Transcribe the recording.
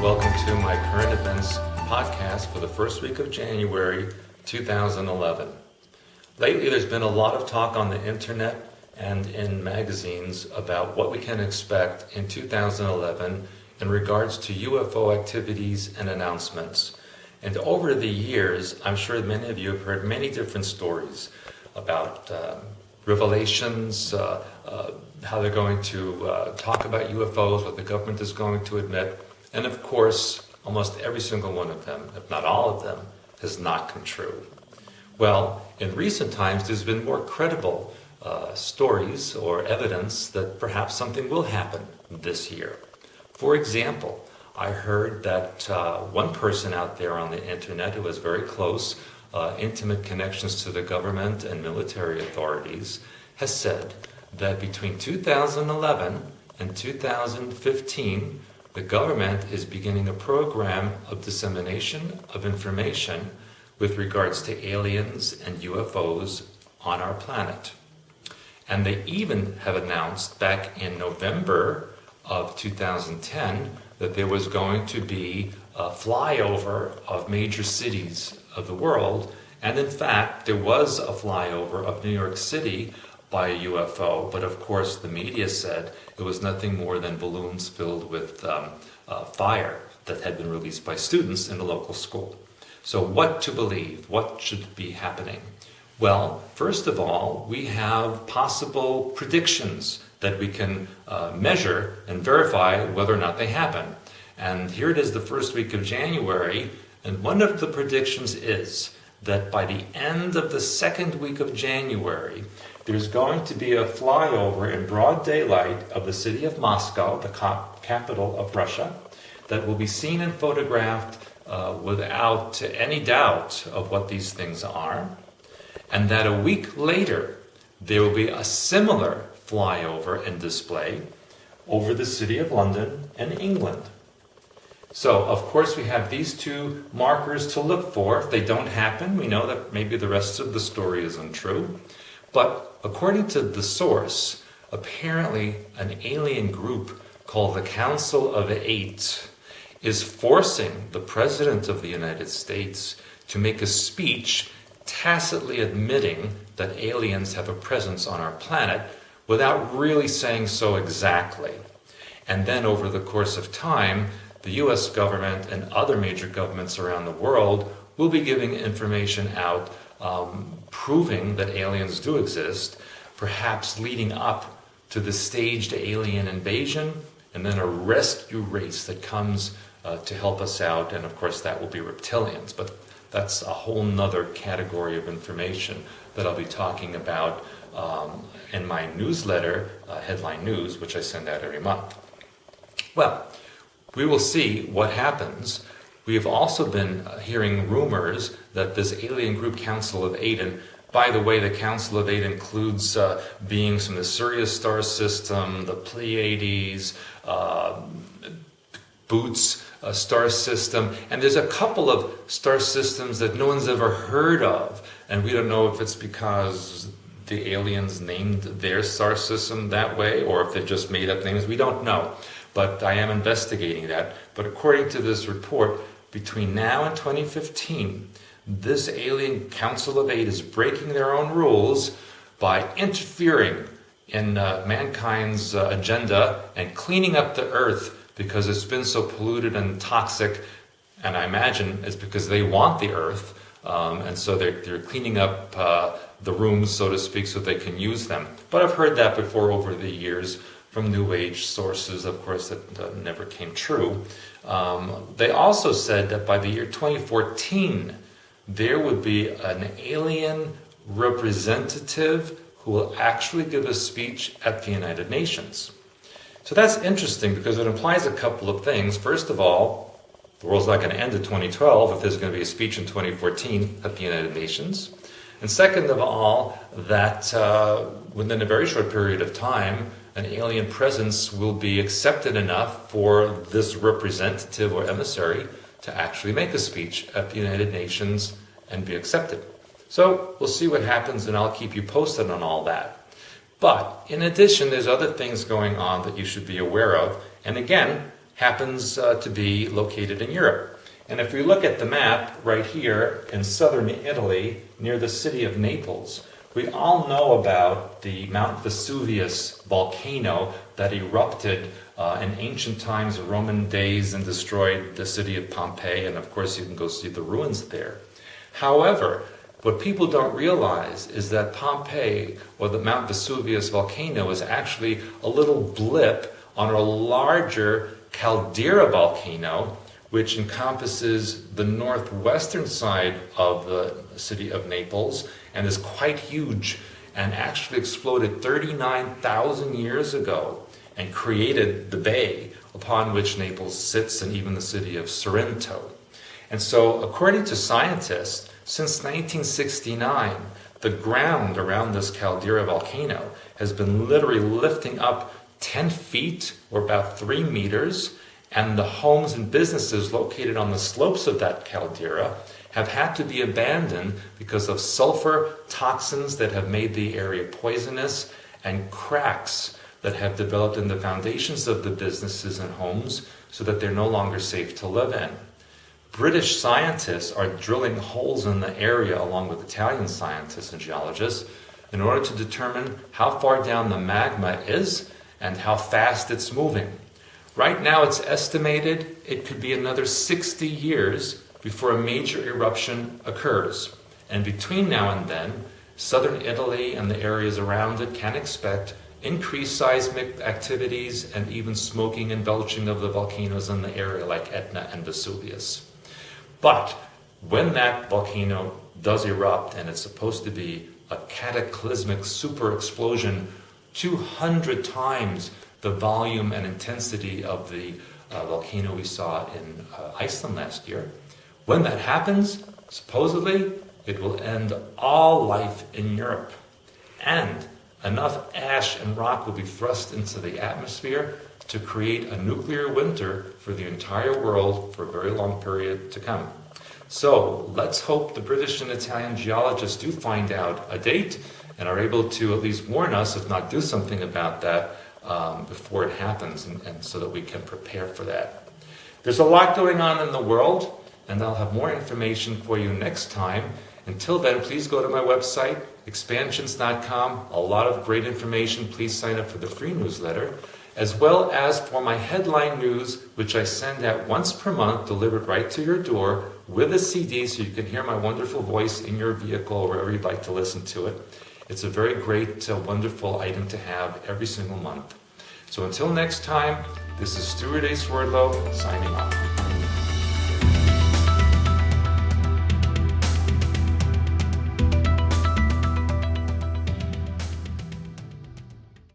welcome to my current events podcast for the first week of January 2011. Lately, there's been a lot of talk on the internet and in magazines about what we can expect in 2011 in regards to UFO activities and announcements. And over the years, I'm sure many of you have heard many different stories about revelations, how they're going to talk about UFOs, what the government is going to admit. And of course, almost every single one of them, if not all of them, has not come true. Well, in recent times, there's been more credible stories or evidence that perhaps something will happen this year. For example, I heard that one person out there on the internet who has very close, intimate connections to the government and military authorities has said that between 2011 and 2015, the government is beginning a program of dissemination of information with regards to aliens and UFOs on our planet. And they even have announced back in November of 2010 that there was going to be a flyover of major cities of the world. And in fact, there was a flyover of New York City by a UFO, but of course the media said it was nothing more than balloons filled with fire that had been released by students in a local school. So what to believe? What should be happening? Well, first of all, we have possible predictions that we can measure and verify whether or not they happen. And here it is the first week of January, and one of the predictions is that by the end of the second week of January, there's going to be a flyover in broad daylight of the city of Moscow, the capital of Russia, that will be seen and photographed without any doubt of what these things are. And that a week later, there will be a similar flyover and display over the city of London and England. So, of course, we have these two markers to look for. If they don't happen, we know that maybe the rest of the story is untrue. But according to the source, apparently an alien group called the Council of Eight is forcing the President of the United States to make a speech tacitly admitting that aliens have a presence on our planet without really saying so exactly. And then over the course of time, the US government and other major governments around the world will be giving information out proving that aliens do exist, perhaps leading up to the staged alien invasion and then a rescue race that comes to help us out. And of course that will be reptilians, but that's a whole nother category of information that I'll be talking about in my newsletter, Headline News, which I send out every month. Well, we will see what happens. We have also been hearing rumors that this alien group Council of Eight, and by the way, the Council of Eight includes beings from the Sirius star system, the Pleiades, Boots star system, and there's a couple of star systems that no one's ever heard of, and we don't know if it's because the aliens named their star system that way or if they just made up names. We don't know, but I am investigating that. But according to this report, between now and 2015, this alien Council of Eight is breaking their own rules by interfering in mankind's agenda and cleaning up the Earth because it's been so polluted and toxic. And I imagine it's because they want the Earth, and so they're cleaning up the rooms, so to speak, so they can use them. But I've heard that before over the years from New Age sources, of course, that never came true. They also said that by the year 2014, there would be an alien representative who will actually give a speech at the United Nations. So that's interesting because it implies a couple of things. First of all, the world's not going to end in 2012 if there's going to be a speech in 2014 at the United Nations. And second of all, that within a very short period of time, an alien presence will be accepted enough for this representative or emissary to actually make a speech at the United Nations and be accepted. So we'll see what happens, and I'll keep you posted on all that. But in addition, there's other things going on that you should be aware of. And again, happens to be located in Europe. And if we look at the map right here in southern Italy, near the city of Naples, we all know about the Mount Vesuvius volcano that erupted in ancient times, Roman days, and destroyed the city of Pompeii. And of course, you can go see the ruins there. However, what people don't realize is that Pompeii, or the Mount Vesuvius volcano, is actually a little blip on a larger caldera volcano, which encompasses the northwestern side of the city of Naples and is quite huge, and actually exploded 39,000 years ago and created the bay upon which Naples sits, and even the city of Sorrento. And so, according to scientists, since 1969, the ground around this caldera volcano has been literally lifting up 10 feet, or about 3 meters, and the homes and businesses located on the slopes of that caldera have had to be abandoned because of sulfur toxins that have made the area poisonous, and cracks that have developed in the foundations of the businesses and homes so that they're no longer safe to live in. British scientists are drilling holes in the area along with Italian scientists and geologists in order to determine how far down the magma is and how fast it's moving. Right now it's estimated it could be another 60 years before a major eruption occurs. And between now and then, southern Italy and the areas around it can expect increased seismic activities and even smoking and belching of the volcanoes in the area like Etna and Vesuvius. But when that volcano does erupt, and it's supposed to be a cataclysmic super explosion, 200 times the volume and intensity of the volcano we saw in Iceland last year, when that happens, supposedly, it will end all life in Europe. And enough ash and rock will be thrust into the atmosphere to create a nuclear winter for the entire world for a very long period to come. So let's hope the British and Italian geologists do find out a date and are able to at least warn us, if not do something about that, before it happens, and so that we can prepare for that. There's a lot going on in the world, and I'll have more information for you next time. Until then, please go to my website, expansions.com. A lot of great information. Please sign up for the free newsletter, as well as for my headline news, which I send out once per month, delivered right to your door with a CD, so you can hear my wonderful voice in your vehicle or wherever you'd like to listen to it. It's a very great, wonderful item to have every single month. So until next time, this is Stewart A. Swerdlow signing off.